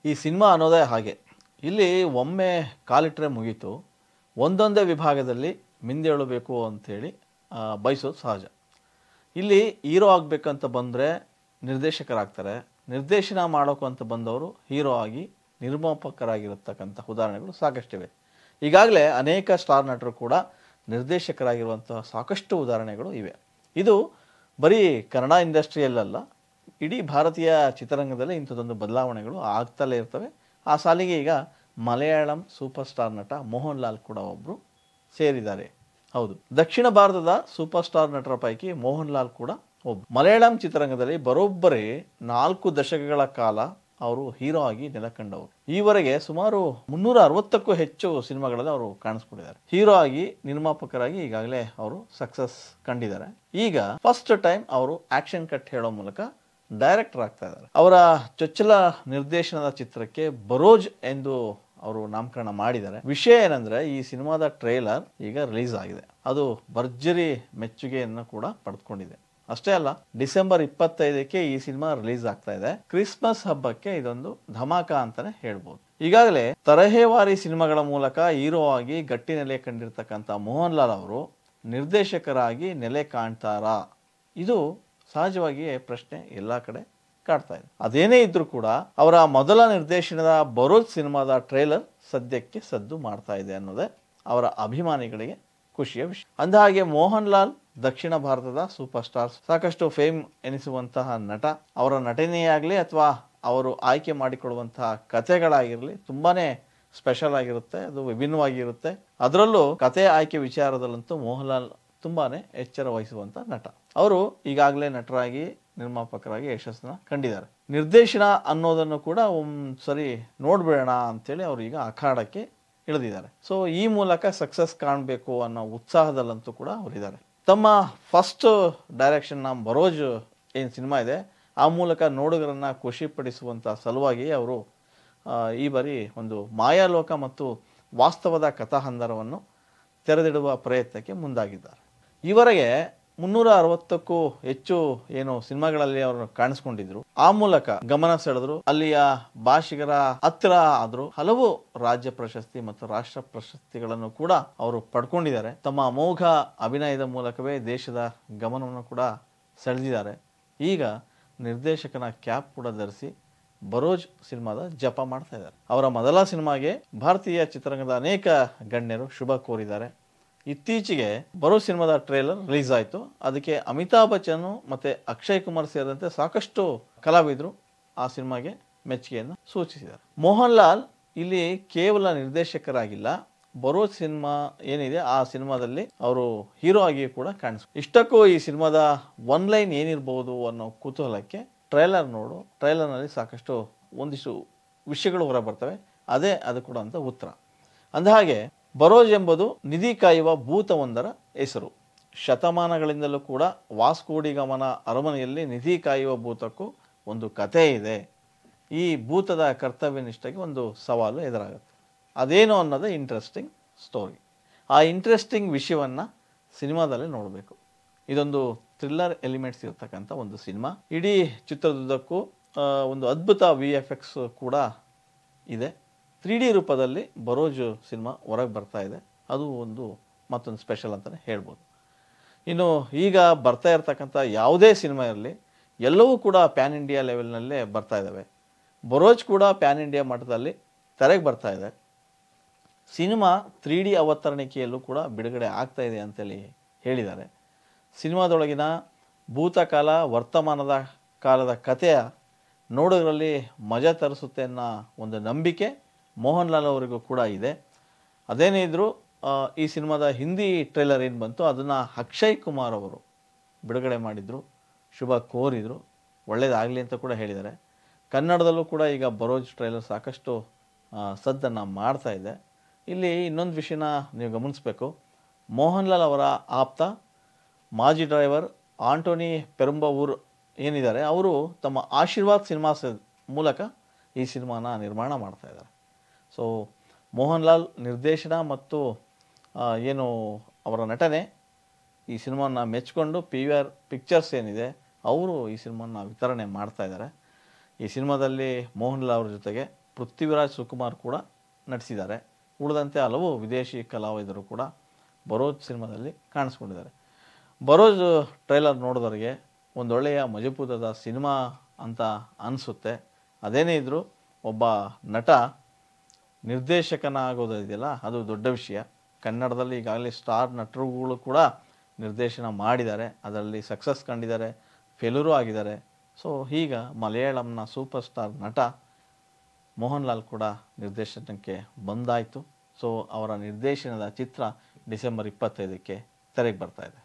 ಈ ಸಿನಿಮಾ ಅನ್ನೋದೇ ಹಾಗೆ. ಇಲ್ಲಿ ಒಮ್ಮೆ ಕಾಲಿಟ್ಟರೆ ಮುಗೀತು. ಒಂದೊಂದೇ ವಿಭಾಗದಲ್ಲಿ ಮಿಂದೇಳಬೇಕು ಅಂಥೇಳಿ ಬಯಸೋದು ಸಹಜ. ಇಲ್ಲಿ ಹೀರೋ ಆಗಬೇಕಂತ ಬಂದರೆ ನಿರ್ದೇಶಕರಾಗ್ತಾರೆ. ನಿರ್ದೇಶನ ಮಾಡೋಕು ಅಂತ ಬಂದವರು ಹೀರೋ ಆಗಿ ನಿರ್ಮಾಪಕರಾಗಿರತಕ್ಕಂಥ ಉದಾಹರಣೆಗಳು ಸಾಕಷ್ಟಿವೆ. ಈಗಾಗಲೇ ಅನೇಕ ಸ್ಟಾರ್ ನಟರು ಕೂಡ ನಿರ್ದೇಶಕರಾಗಿರುವಂಥ ಸಾಕಷ್ಟು ಉದಾಹರಣೆಗಳು ಇವೆ. ಇದು ಬರೀ ಕನ್ನಡ ಇಂಡಸ್ಟ್ರಿಯಲ್ಲಲ್ಲ, ಇಡೀ ಭಾರತೀಯ ಚಿತ್ರರಂಗದಲ್ಲಿ ಇಂಥದ್ದೊಂದು ಬದಲಾವಣೆಗಳು ಆಗ್ತಲೇ ಇರ್ತವೆ. ಆ ಸಾಲಿಗೆ ಈಗ ಮಲಯಾಳಂ ಸೂಪರ್ ಸ್ಟಾರ್ ನಟ ಮೋಹನ್ ಲಾಲ್ ಕೂಡ ಒಬ್ಬರು ಸೇರಿದ್ದಾರೆ. ಹೌದು, ದಕ್ಷಿಣ ಭಾರತದ ಸೂಪರ್ ಸ್ಟಾರ್ ನಟರ ಪೈಕಿ ಮೋಹನ್ ಲಾಲ್ ಕೂಡ ಒಬ್ಬರು. ಮಲಯಾಳಂ ಚಿತ್ರರಂಗದಲ್ಲಿ ಬರೋಬ್ಬರಿ 4 ದಶಕಗಳ ಕಾಲ ಅವರು ಹೀರೋ ಆಗಿ ನೆಲೆಕಂಡವರು. ಈವರೆಗೆ ಸುಮಾರು 360ಕ್ಕೂ ಹೆಚ್ಚು ಸಿನಿಮಾಗಳಲ್ಲಿ ಅವರು ಕಾಣಿಸ್ಕೊಂಡಿದ್ದಾರೆ. ಹೀರೋ ಆಗಿ ನಿರ್ಮಾಪಕರಾಗಿ ಈಗಾಗಲೇ ಅವರು ಸಕ್ಸಸ್ ಕಂಡಿದ್ದಾರೆ. ಈಗ ಫಸ್ಟ್ ಟೈಮ್ ಅವರು ಆಕ್ಷನ್ ಕಟ್ ಹೇಳೋ ಮೂಲಕ ಡೈರೆಕ್ಟರ್ ಆಗ್ತಾ ಇದ್ದಾರೆ. ಅವರ ಚೊಚ್ಚಲ ನಿರ್ದೇಶನದ ಚಿತ್ರಕ್ಕೆ ಬರೋಜ್ ಎಂದು ಅವರು ನಾಮಕರಣ ಮಾಡಿದ್ದಾರೆ. ವಿಷಯ ಏನಂದ್ರೆ, ಈ ಸಿನಿಮಾದ ಟ್ರೇಲರ್ ಈಗ ರಿಲೀಸ್ ಆಗಿದೆ. ಅದು ಭರ್ಜರಿ ಮೆಚ್ಚುಗೆಯನ್ನು ಕೂಡ ಪಡೆದುಕೊಂಡಿದೆ. ಅಷ್ಟೇ ಅಲ್ಲ, ಡಿಸೆಂಬರ್ 25ಕ್ಕೆ ಈ ಸಿನಿಮಾ ರಿಲೀಸ್ ಆಗ್ತಾ ಇದೆ. ಕ್ರಿಸ್ಮಸ್ ಹಬ್ಬಕ್ಕೆ ಇದೊಂದು ಧಮಾಕ ಅಂತಾನೆ ಹೇಳ್ಬೋದು. ಈಗಾಗಲೇ ತರಹೇವಾರಿ ಸಿನಿಮಾಗಳ ಮೂಲಕ ಹೀರೋ ಆಗಿ ಗಟ್ಟಿ ನೆಲೆ ಕಂಡಿರ್ತಕ್ಕಂಥ ಮೋಹನ್ ಲಾಲ್ ಅವರು ನಿರ್ದೇಶಕರಾಗಿ ನೆಲೆ ಕಾಣ್ತಾರಾ? ಇದು ಸಹಜವಾಗಿಯೇ ಪ್ರಶ್ನೆ ಎಲ್ಲ ಕಡೆ ಕಾಡ್ತಾ ಇದೆ. ಅದೇನೇ ಇದ್ರೂ ಕೂಡ ಅವರ ಮೊದಲ ನಿರ್ದೇಶನದ ಬರೋಜ್ ಸಿನಿಮಾದ ಟ್ರೇಲರ್ ಸದ್ಯಕ್ಕೆ ಸದ್ದು ಮಾಡ್ತಾ ಇದೆ ಅನ್ನೋದೇ ಅವರ ಅಭಿಮಾನಿಗಳಿಗೆ ಖುಷಿಯ ವಿಷಯ. ಅಂದಹಾಗೆ ಮೋಹನ್ ಲಾಲ್ ದಕ್ಷಿಣ ಭಾರತದ ಸೂಪರ್ ಸ್ಟಾರ್, ಸಾಕಷ್ಟು ಫೇಮ್ ಎನಿಸುವಂತಹ ನಟ. ಅವರ ನಟನೆಯೇ ಆಗಲಿ ಅಥವಾ ಅವರು ಆಯ್ಕೆ ಮಾಡಿಕೊಳ್ಳುವಂತಹ ಕಥೆಗಳಾಗಿರಲಿ ತುಂಬಾನೇ ಸ್ಪೆಷಲ್ ಆಗಿರುತ್ತೆ, ಅದು ವಿಭಿನ್ನವಾಗಿರುತ್ತೆ. ಅದರಲ್ಲೂ ಕಥೆ ಆಯ್ಕೆ ವಿಚಾರದಲ್ಲಂತೂ ಮೋಹನ್ ಲಾಲ್ ತುಂಬಾನೇ ಎಚ್ಚರ ವಹಿಸುವಂತ ನಟ. ಅವರು ಈಗಾಗಲೇ ನಟರಾಗಿ ನಿರ್ಮಾಪಕರಾಗಿ ಯಶಸ್ಸನ್ನ ಕಂಡಿದ್ದಾರೆ. ನಿರ್ದೇಶನ ಅನ್ನೋದನ್ನು ಕೂಡ ಒಂದ್ಸರಿ ನೋಡ್ಬಿಡೋಣ ಅಂತೇಳಿ ಅವರು ಈಗ ಅಖಾಡಕ್ಕೆ ಇಳಿದಿದ್ದಾರೆ. ಸೊ ಈ ಮೂಲಕ ಸಕ್ಸಸ್ ಕಾಣಬೇಕು ಅನ್ನೋ ಉತ್ಸಾಹದಲ್ಲಂತೂ ಕೂಡ ಅವರಿದ್ದಾರೆ. ತಮ್ಮ ಫಸ್ಟ್ ಡೈರೆಕ್ಷನ್ ಬರೋಜ್ ಏನು ಸಿನಿಮಾ ಇದೆ ಆ ಮೂಲಕ ನೋಡುಗರನ್ನ ಖುಷಿಪಡಿಸುವಂಥ ಸಲುವಾಗಿ ಅವರು ಈ ಬಾರಿ ಒಂದು ಮಾಯಾಲೋಕ ಮತ್ತು ವಾಸ್ತವದ ಕಥಾಹಂದರವನ್ನು ತೆರೆದಿಡುವ ಪ್ರಯತ್ನಕ್ಕೆ ಮುಂದಾಗಿದ್ದಾರೆ. ಈವರೆಗೆ 360ಕ್ಕೂ ಹೆಚ್ಚು ಏನು ಸಿನಿಮಾಗಳಲ್ಲಿ ಅವರು ಕಾಣಿಸ್ಕೊಂಡಿದ್ರು. ಆ ಮೂಲಕ ಗಮನ ಸೆಳೆದ್ರು, ಅಲ್ಲಿಯ ಭಾಷಿಗರ ಹತ್ತಿರ ಆದ್ರು. ಹಲವು ರಾಜ್ಯ ಪ್ರಶಸ್ತಿ ಮತ್ತು ರಾಷ್ಟ್ರ ಪ್ರಶಸ್ತಿಗಳನ್ನು ಕೂಡ ಅವರು ಪಡ್ಕೊಂಡಿದ್ದಾರೆ. ತಮ್ಮ ಅಮೋಘ ಅಭಿನಯದ ಮೂಲಕವೇ ದೇಶದ ಗಮನವನ್ನು ಕೂಡ ಸೆಳೆದಿದ್ದಾರೆ. ಈಗ ನಿರ್ದೇಶಕನ ಕ್ಯಾಪ್ ಕೂಡ ಧರಿಸಿ ಬರೋಜ್ ಸಿನಿಮಾದ ಜಪ ಮಾಡ್ತಾ ಇದ್ದಾರೆ. ಅವರ ಮೊದಲ ಸಿನಿಮಾಗೆ ಭಾರತೀಯ ಚಿತ್ರರಂಗದ ಅನೇಕ ಗಣ್ಯರು ಶುಭ ಕೋರಿದ್ದಾರೆ. ಇತ್ತೀಚೆಗೆ ಬರೋಜ್ ಸಿನಿಮಾದ ಟ್ರೇಲರ್ ರಿಲೀಸ್ ಆಯಿತು. ಅದಕ್ಕೆ ಅಮಿತಾಬ್ ಬಚ್ಚನ್ ಮತ್ತೆ ಅಕ್ಷಯ್ ಕುಮಾರ್ ಸೇರಿದಂತೆ ಸಾಕಷ್ಟು ಕಲಾವಿದರು ಆ ಸಿನಿಮಾಗೆ ಮೆಚ್ಚುಗೆಯನ್ನು ಸೂಚಿಸಿದ್ದಾರೆ. ಮೋಹನ್ ಲಾಲ್ ಇಲ್ಲಿ ಕೇವಲ ನಿರ್ದೇಶಕರಾಗಿಲ್ಲ, ಬರೋಜ್ ಸಿನಿಮಾ ಏನಿದೆ ಆ ಸಿನಿಮಾದಲ್ಲಿ ಅವರು ಹೀರೋ ಆಗಿ ಕೂಡ ಕಾಣಿಸ್ತಾರೆ. ಇಷ್ಟಕ್ಕೂ ಈ ಸಿನಿಮಾದ ಒನ್ ಲೈನ್ ಏನಿರಬಹುದು ಅನ್ನೋ ಕುತೂಹಲಕ್ಕೆ ಟ್ರೈಲರ್ ನೋಡು. ಟ್ರೈಲರ್ನಲ್ಲಿ ಸಾಕಷ್ಟು ಒಂದಿಷ್ಟು ವಿಷಯಗಳು ಹೊರ ಬರ್ತವೆ. ಅದೇ ಅದು ಕೂಡ ಅಂತ ಉತ್ತರ. ಅಂದಹಾಗೆ ಬರೋಜ್ ಎಂಬುದು ನಿಧಿ ಕಾಯುವ ಭೂತವೊಂದರ ಹೆಸರು. ಶತಮಾನಗಳಿಂದಲೂ ಕೂಡ ವಾಸ್ಕೋಡಿಗಾಮನ ಅರಮನೆಯಲ್ಲಿ ನಿಧಿ ಕಾಯುವ ಭೂತಕ್ಕೂ ಒಂದು ಕಥೆ ಇದೆ. ಈ ಭೂತದ ಕರ್ತವ್ಯ ನಿಷ್ಠೆಗೆ ಒಂದು ಸವಾಲು ಎದುರಾಗುತ್ತೆ. ಅದೇನು ಅನ್ನೋದೇ ಇಂಟ್ರೆಸ್ಟಿಂಗ್ ಸ್ಟೋರಿ. ಆ ಇಂಟ್ರೆಸ್ಟಿಂಗ್ ವಿಷಯವನ್ನು ಸಿನಿಮಾದಲ್ಲಿ ನೋಡಬೇಕು. ಇದೊಂದು ಥ್ರಿಲ್ಲರ್ ಎಲಿಮೆಂಟ್ಸ್ ಇರ್ತಕ್ಕಂಥ ಒಂದು ಸಿನಿಮಾ. ಇಡೀ ಚಿತ್ರದುದ್ದಕ್ಕೂ ಒಂದು ಅದ್ಭುತ VFX ಕೂಡ ಇದೆ. 3D ರೂಪದಲ್ಲಿ ಬರೋಜ್ ಸಿನಿಮಾ ಹೊರಗೆ ಬರ್ತಾ ಇದೆ. ಅದು ಮತ್ತೊಂದು ಸ್ಪೆಷಲ್ ಅಂತಲೇ ಹೇಳ್ಬೋದು. ಇನ್ನು ಈಗ ಬರ್ತಾ ಇರ್ತಕ್ಕಂಥ ಯಾವುದೇ ಸಿನಿಮಾ ಇರಲಿ, ಎಲ್ಲವೂ ಕೂಡ ಪ್ಯಾನ್ ಇಂಡಿಯಾ ಲೆವೆಲ್ನಲ್ಲೇ ಬರ್ತಾ ಇದ್ದಾವೆ. ಬರೋಜ್ ಕೂಡ ಪ್ಯಾನ್ ಇಂಡಿಯಾ ಮಟ್ಟದಲ್ಲಿ ತೆರೆಗೆ ಬರ್ತಾ ಇದೆ. ಸಿನಿಮಾ 3D ಅವತರಣಿಕೆಯಲ್ಲೂ ಕೂಡ ಬಿಡುಗಡೆ ಆಗ್ತಾ ಇದೆ ಅಂತೇಳಿ ಹೇಳಿದ್ದಾರೆ. ಸಿನಿಮಾದೊಳಗಿನ ಭೂತಕಾಲ ವರ್ತಮಾನದ ಕಾಲದ ಕಥೆಯ ನೋಡೋದ್ರಲ್ಲಿ ಮಜಾ ತರಿಸುತ್ತೆ ಅನ್ನೋ ಒಂದು ನಂಬಿಕೆ ಮೋಹನ್ ಲಾಲ್ ಅವರಿಗೂ ಕೂಡ ಇದೆ. ಅದೇನೇ ಇದ್ದರೂ ಈ ಸಿನಿಮಾದ ಹಿಂದಿ ಟ್ರೇಲರ್ ಏನು ಬಂತು ಅದನ್ನು ಅಕ್ಷಯ್ ಕುಮಾರ್ ಅವರು ಬಿಡುಗಡೆ ಮಾಡಿದರು, ಶುಭ ಕೋರಿದರು, ಒಳ್ಳೆಯದಾಗಲಿ ಅಂತ ಕೂಡ ಹೇಳಿದ್ದಾರೆ. ಕನ್ನಡದಲ್ಲೂ ಕೂಡ ಈಗ ಬರೋಜ್ ಟ್ರೇಲರ್ ಸಾಕಷ್ಟು ಸದ್ದನ್ನು ಮಾಡ್ತಾ ಇದೆ. ಇಲ್ಲಿ ಇನ್ನೊಂದು ವಿಷಯನ ನೀವು ಗಮನಿಸಬೇಕು. ಮೋಹನ್ ಲಾಲ್ ಅವರ ಆಪ್ತ ಮಾಜಿ ಡ್ರೈವರ್ ಆಂಟೋನಿ ಪೆರುಂಬವೂರ್ ಏನಿದ್ದಾರೆ, ಅವರು ತಮ್ಮ ಆಶೀರ್ವಾದ್ ಸಿನಿಮಾಸ್ ಮೂಲಕ ಈ ಸಿನಿಮಾನ ನಿರ್ಮಾಣ ಮಾಡ್ತಾ ಇದ್ದಾರೆ. ಸೊ ಮೋಹನ್ ಲಾಲ್ ನಿರ್ದೇಶನ ಮತ್ತು ಏನು ಅವರ ನಟನೆ ಈ ಸಿನಿಮಾನ ಮೆಚ್ಚಿಕೊಂಡು PVR ಪಿಕ್ಚರ್ಸ್ ಏನಿದೆ ಅವರು ಈ ಸಿನಿಮಾನ ವಿತರಣೆ ಮಾಡ್ತಾ ಇದ್ದಾರೆ. ಈ ಸಿನಿಮಾದಲ್ಲಿ ಮೋಹನ್ ಲಾಲ್ ಅವ್ರ ಜೊತೆಗೆ ಪೃಥ್ವಿರಾಜ್ ಸುಕುಮಾರ್ ಕೂಡ ನಟಿಸಿದ್ದಾರೆ. ಉಳಿದಂತೆ ಹಲವು ವಿದೇಶಿ ಕಲಾವಿದರು ಕೂಡ ಬರೋಜ್ ಸಿನಿಮಾದಲ್ಲಿ ಕಾಣಿಸ್ಕೊಂಡಿದ್ದಾರೆ. ಬರೋಜ್ ಟ್ರೈಲರ್ ನೋಡಿದವರಿಗೆ ಒಂದೊಳ್ಳೆಯ ಮಜಬೂತದ ಸಿನಿಮಾ ಅಂತ ಅನಿಸುತ್ತೆ. ಅದೇನೇ ಇದ್ದರೂ ಒಬ್ಬ ನಟ ನಿರ್ದೇಶಕನಾಗೋದಿದೆಯಲ್ಲ, ಅದು ದೊಡ್ಡ ವಿಷಯ. ಕನ್ನಡದಲ್ಲಿ ಈಗಾಗಲೇ ಸ್ಟಾರ್ ನಟರುಗಳು ಕೂಡ ನಿರ್ದೇಶನ ಮಾಡಿದ್ದಾರೆ, ಅದರಲ್ಲಿ ಸಕ್ಸಸ್ ಕಂಡಿದ್ದಾರೆ, ಫೇಲ್ಯೂರು ಆಗಿದ್ದಾರೆ. ಸೊ ಈಗ ಮಲಯಾಳಂನ ಸೂಪರ್ ಸ್ಟಾರ್ ನಟ ಮೋಹನ್ ಲಾಲ್ ಕೂಡ ನಿರ್ದೇಶನಕ್ಕೆ ಬಂದಾಯಿತು. ಸೊ ಅವರ ನಿರ್ದೇಶನದ ಚಿತ್ರ ಡಿಸೆಂಬರ್ 25ಕ್ಕೆ ತೆರೆಗೆ ಬರ್ತಾ ಇದೆ.